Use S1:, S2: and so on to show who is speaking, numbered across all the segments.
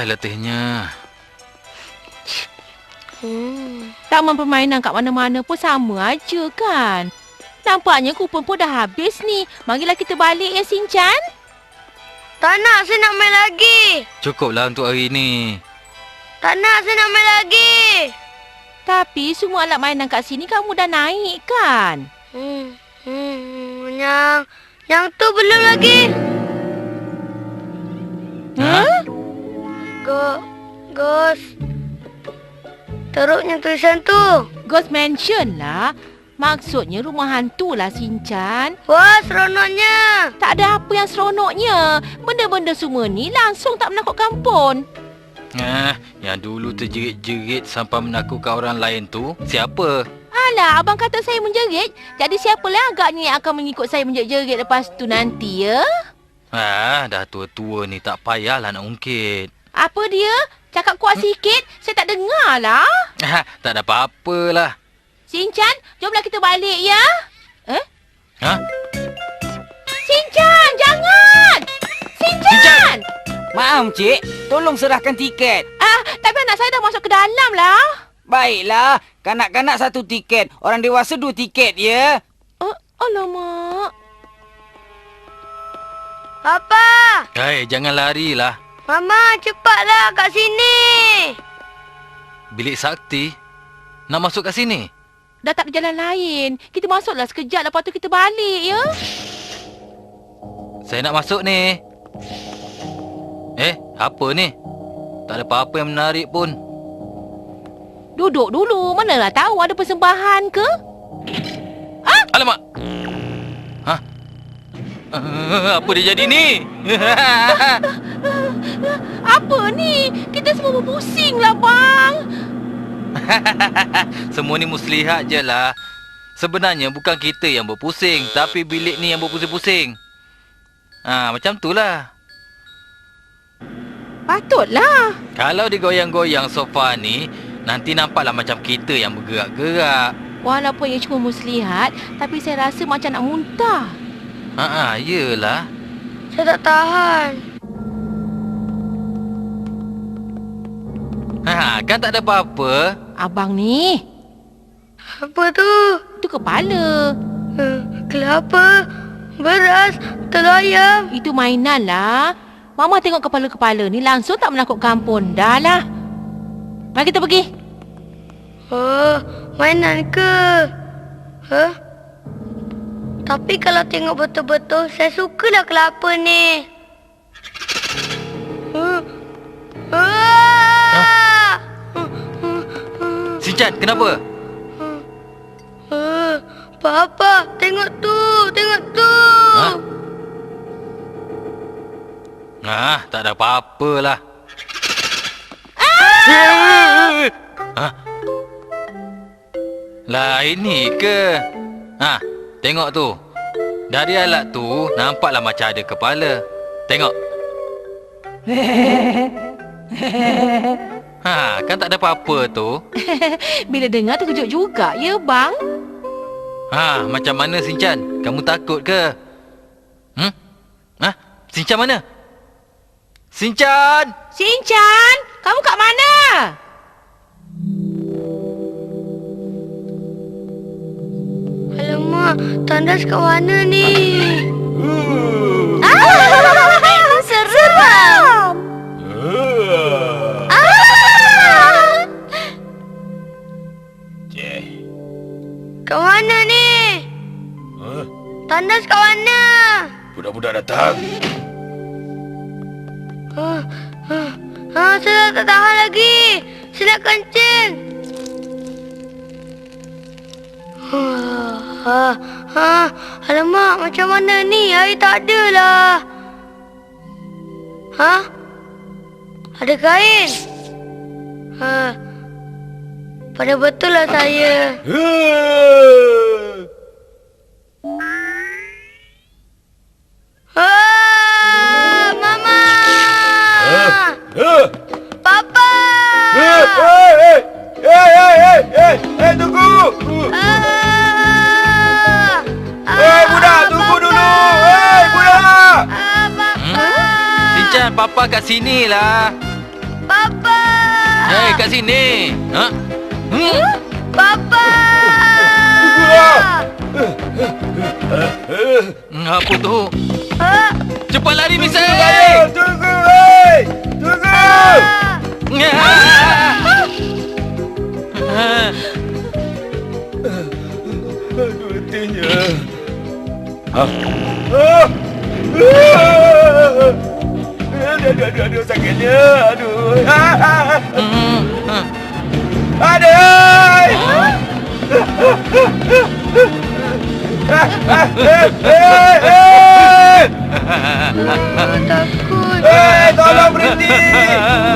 S1: letihnya.
S2: Taman permainan kat mana-mana pun sama aja kan? Nampaknya kupon pun dah habis ni. Marilah kita balik ya, Sinchan.
S3: Tak nak, saya nak main lagi.
S1: Cukuplah untuk hari ni.
S3: Tak nak, saya nak main lagi.
S2: Tapi semua alat mainan kat sini kamu dah naik kan?
S3: Yang tu belum lagi. Ghost. Teruknya tulisan tu.
S2: Ghost Mansion lah. Maksudnya rumah hantu lah, Sinchan.
S3: Wah, seronoknya.
S2: Tak ada apa yang seronoknya. Benda-benda semua ni langsung tak menakutkan pun.
S1: Yang dulu terjerit-jerit sampai menakutkan orang lain tu, siapa?
S2: Alah, abang kata saya menjerit. Jadi siapalah agaknya yang akan mengikut saya menjerit-jerit lepas tu nanti, ya?
S1: Dah tua-tua ni tak payahlah nak ungkit.
S2: Apa dia? Cakap kuat sikit. Saya tak dengar lah.
S1: Tak ada apa-apalah.
S2: Sinchan, jomlah kita balik, ya? Sinchan, jangan! Sinchan!
S4: Maaf, Cik. Tolong serahkan tiket.
S2: Tapi anak saya dah masuk ke dalam lah.
S4: Baiklah. Kanak-kanak 1 tiket. Orang dewasa 2 tiket, ya?
S2: Alamak.
S3: Papa!
S1: Jangan larilah.
S3: Mama, cepatlah kat sini.
S1: Bilik sakti? Nak masuk kat sini?
S2: Dah tak ada jalan lain. Kita masuklah sekejap, lepas tu kita balik, ya?
S1: Saya nak masuk ni. Apa ni? Tak ada apa-apa yang menarik pun.
S2: Duduk dulu. Manalah tahu ada persembahan ke?
S1: Alamak! Apa dia jadi ni?
S2: Apa ni? Kita semua berpusing lah, bang.
S1: Semua ni muslihat je lah. Sebenarnya bukan kita yang berpusing, tapi bilik ni yang berpusing-pusing. Macam tu lah.
S2: Patutlah.
S1: Kalau digoyang-goyang sofa ni, nanti nampaklah macam kita yang bergerak-gerak.
S2: Walaupun ia cuma muslihat, tapi saya rasa macam nak muntah.
S1: Yelah.
S3: Saya tak tahan.
S1: Kan tak ada apa-apa.
S2: Abang ni.
S3: Apa tu?
S2: Itu kepala.
S3: Kelapa, beras, telur ayam.
S2: Itu mainan lah. Mama tengok kepala-kepala ni langsung tak menakutkan pun. Dah lah. Mari kita pergi.
S3: Mainan ke? Tapi kalau tengok betul-betul, saya sukalah kelapa ni.
S1: Sinchan, kenapa?
S3: Papa, tengok tu.
S1: Tak ada apa-apalah. Lah, ini ke? Tengok tu. Dari alat tu, nampaklah macam ada kepala. Tengok. Kan tak ada apa-apa tu.
S2: Bila dengar terkejut juga, ya bang?
S1: Macam mana, Sinchan? Kamu takut ke? Sinchan mana? Sinchan!
S2: Sinchan, kamu kat mana?
S3: Alamak, tandas kat mana ni?
S2: Seram!
S3: Kat mana ni? Tandas kat mana?
S5: Budak-budak datang.
S3: Saya tak tahan lagi. Saya nak kencing. Alamak, macam mana ni? Air tak ada lah. Ada kain? Pada betul lah saya. Mama! Papa!
S5: Tunggu! Budak, tunggu dulu! Budak!
S1: Sinchan, Papa kat sini lah. Hei, kat sini. Ha?
S3: Papa!
S1: Apa tu?
S3: Ah,
S1: Cepat lari, Misai!
S5: Tunggu, hei! Tunggu! Aduh, hatinya. Aduh, sakitnya. Aduh. Aduh!
S3: takut.
S5: Tolong berhenti!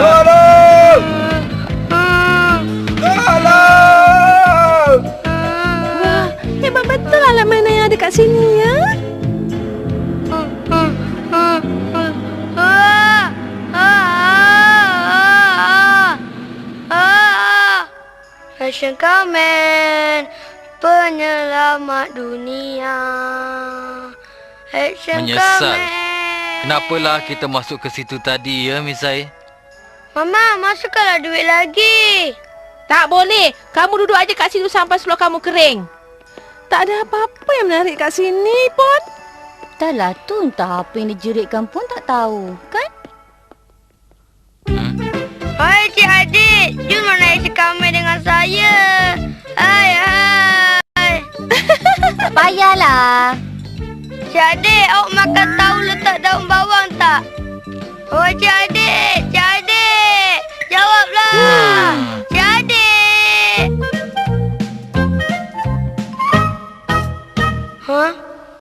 S5: Tolong! Tolong!
S2: Wah, hebat betul alat mainan yang ada kat sini ya.
S3: Action Kamen, penyelamat dunia. Action
S1: Menyesal.
S3: Kamen.
S1: Kenapalah kita masuk ke situ tadi ya, Misai?
S3: Mama, masukkanlah duit lagi.
S2: Tak boleh. Kamu duduk aja kat situ sampai seluar kamu kering. Tak ada apa-apa yang menarik kat sini pun.
S6: Entahlah tu, entah apa yang dijeritkan pun tak tahu, kan?
S3: Hai cik adik, jom naik Action Kamen dengan saya. Hai.
S6: Tak payahlah.
S3: Cik adik, awak makan tahu letak daun bawang tak? Oh, cik adik. Jawablah. Cik adik. Hah?